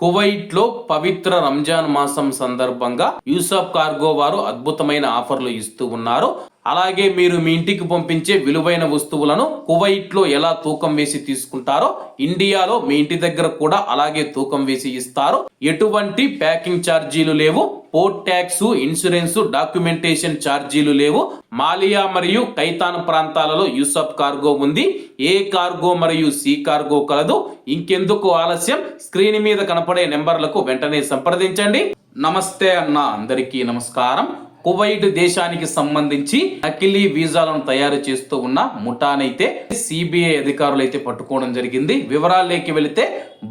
కువైట్లో పవిత్ర రంజాన్ మాసం సందర్భంగా యూసఫ్ కార్గో వారు అద్భుతమైన ఆఫర్లు ఇస్తూ ఉన్నారు. అలాగే మీరు మీ ఇంటికి పంపించే విలువైన వస్తువులను కువైట్లో ఎలా తూకం వేసి తీసుకుంటారో ఇండియాలో మీ ఇంటి దగ్గర కూడా అలాగే తూకం వేసి ఇస్తారు. ఎటువంటి ప్యాకింగ్ ఛార్జీలు లేవు, పోర్ట్ ట్యాక్స్, ఇన్సూరెన్స్, డాక్యుమెంటేషన్ ఛార్జీలు లేవు. మాలియా మరియు కైతాన్ ప్రాంతాలలో యూసఫ్ కార్గో ఉంది. ఏ కార్గో మరియు సి కార్గో కలదు. ఇంకెందుకు ఆలస్యం, స్క్రీన్ మీద కనపడే నెంబర్లకు వెంటనే సంప్రదించండి. నమస్తే అన్న, అందరికీ నమస్కారం. కువైట్ దేశానికి సంబంధించి నకిలీ వీసాలను తయారు చేస్తూ ఉన్న ముఠానైతే సిబిఐ అధికారులు అయితే పట్టుకోవడం జరిగింది. వివరాల్లోకి వెళితే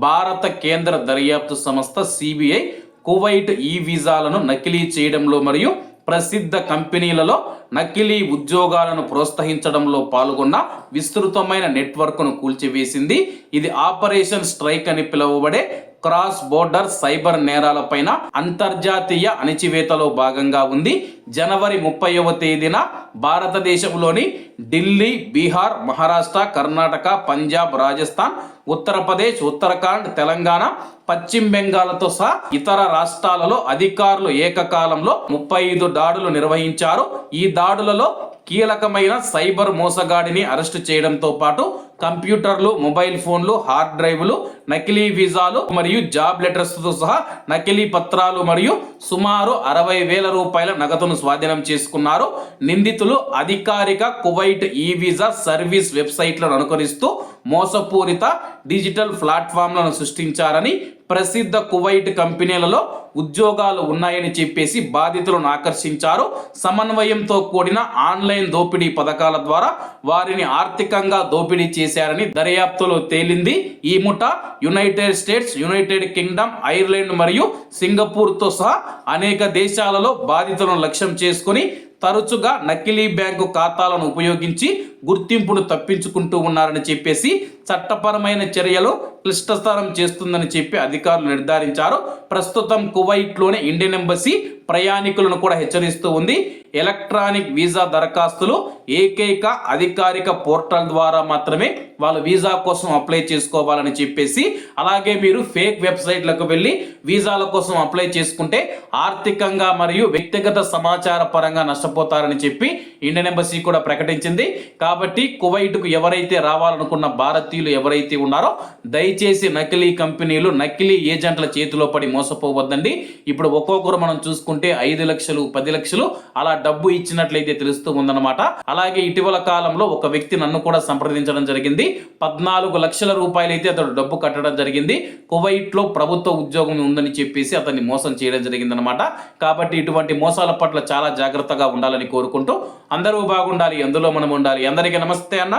భారత కేంద్ర దర్యాప్తు సంస్థ సిబిఐ కువైట్ ఈ వీసాలను నకిలీ చేయడంలో మరియు ప్రసిద్ధ కంపెనీలలో నకిలీ ఉద్యోగాలను ప్రోత్సహించడంలో పాల్గొన్న విస్తృతమైన నెట్వర్క్ను కూల్చివేసింది. ఇది ఆపరేషన్ స్ట్రైక్ అని పిలువబడే క్రాస్ బోర్డర్ సైబర్ నేరాలపైన అంతర్జాతీయ అణచివేతలో భాగంగా ఉంది. జనవరి 30వ తేదీన భారతదేశంలోని ఢిల్లీ, బీహార్, మహారాష్ట్ర, కర్ణాటక, పంజాబ్, రాజస్థాన్, ఉత్తరప్రదేశ్, ఉత్తరాఖండ్, తెలంగాణ, పశ్చిమ బెంగాల్తో సహా ఇతర రాష్ట్రాలలో అధికారులు ఏకకాలంలో 35 దాడులు నిర్వహించారు. ఈ దాడులలో కీలకమైన సైబర్ మోసగాడిని అరెస్టు చేయడంతో పాటు కంప్యూటర్లు, మొబైల్ ఫోన్లు, హార్డ్ డ్రైవ్లు, నకిలీ వీసాలు మరియు జాబ్ లెటర్స్ తో సహా నకిలీ పత్రాలు మరియు సుమారు 60,000 రూపాయల నగదును స్వాధీనం చేసుకున్నారు. నిందితులు అధికారిక కువైట్ ఈ వీసా సర్వీస్ వెబ్సైట్లను అనుకరిస్తూ మోసపూరిత డిజిటల్ ప్లాట్ఫామ్లను సృష్టించారని, ప్రసిద్ధ కువైట్ కంపెనీలలో ఉద్యోగాలు ఉన్నాయని చెప్పేసి బాధితులను ఆకర్షించారు. సమన్వయంతో కూడిన ఆన్లైన్ దోపిడీ పథకాల ద్వారా వారిని ఆర్థికంగా దోపిడీ చేశారని దర్యాప్తులో తేలింది. ఈ ముఠా United states, United Kingdom, Ireland మరియు సింగపూర్తో సహా అనేక దేశాలలో బాధితులను లక్ష్యం చేసుకుని తరచుగా నకిలీ బ్యాంకు ఖాతాలను ఉపయోగించి గుర్తింపును తప్పించుకుంటూ ఉన్నారని చెప్పేసి చట్టపరమైన చర్యలు క్లిష్టతరం చేస్తుందని చెప్పి అధికారులు నిర్ధారించారు. ప్రస్తుతం కువైట్లోని ఇండియన్ ఎంబసీ ప్రయాణికులను కూడా హెచ్చరిస్తూ ఉంది. ఎలక్ట్రానిక్ వీసా దరఖాస్తులు ఏకైక అధికారిక పోర్టల్ ద్వారా మాత్రమే వాళ్ళు వీసా కోసం అప్లై చేసుకోవాలని చెప్పేసి, అలాగే మీరు ఫేక్ వెబ్సైట్లకు వెళ్ళి వీసాల కోసం అప్లై చేసుకుంటే ఆర్థికంగా మరియు వ్యక్తిగత సమాచార పరంగా నష్టపోతారని చెప్పి ఇండియన్ ఎంబసీ కూడా ప్రకటించింది. కాబట్టి కువైట్కు ఎవరైతే రావాలనుకున్న భారతీయులు ఎవరైతే ఉన్నారో దయచేసి నకిలీ కంపెనీలు, నకిలీ ఏజెంట్ల చేతిలో పడి మోసపోవద్దండి. ఇప్పుడు ఒక్కొక్కరు మనం చూసుకుంటే 5 లక్షలు, 10 లక్షలు అలా డబ్బు ఇచ్చినట్లయితే తెలుస్తూ ఉందన్నమాట. అలాగే ఇటీవల కాలంలో ఒక వ్యక్తి నన్ను కూడా సంప్రదించడం జరిగింది. 14 లక్షల రూపాయలు అయితే అతడు డబ్బు కట్టడం జరిగింది. కువైట్లో ప్రభుత్వ ఉద్యోగం ఉందని చెప్పేసి అతన్ని మోసం చేయడం జరిగిందనమాట. కాబట్టి ఇటువంటి మోసాల పట్ల చాలా జాగ్రత్తగా ఉండాలని కోరుకుంటూ అందరూ బాగుండాలి, అందులో మనం ఉండాలి. అందరికీ నమస్తే అన్న,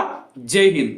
జై హింద్.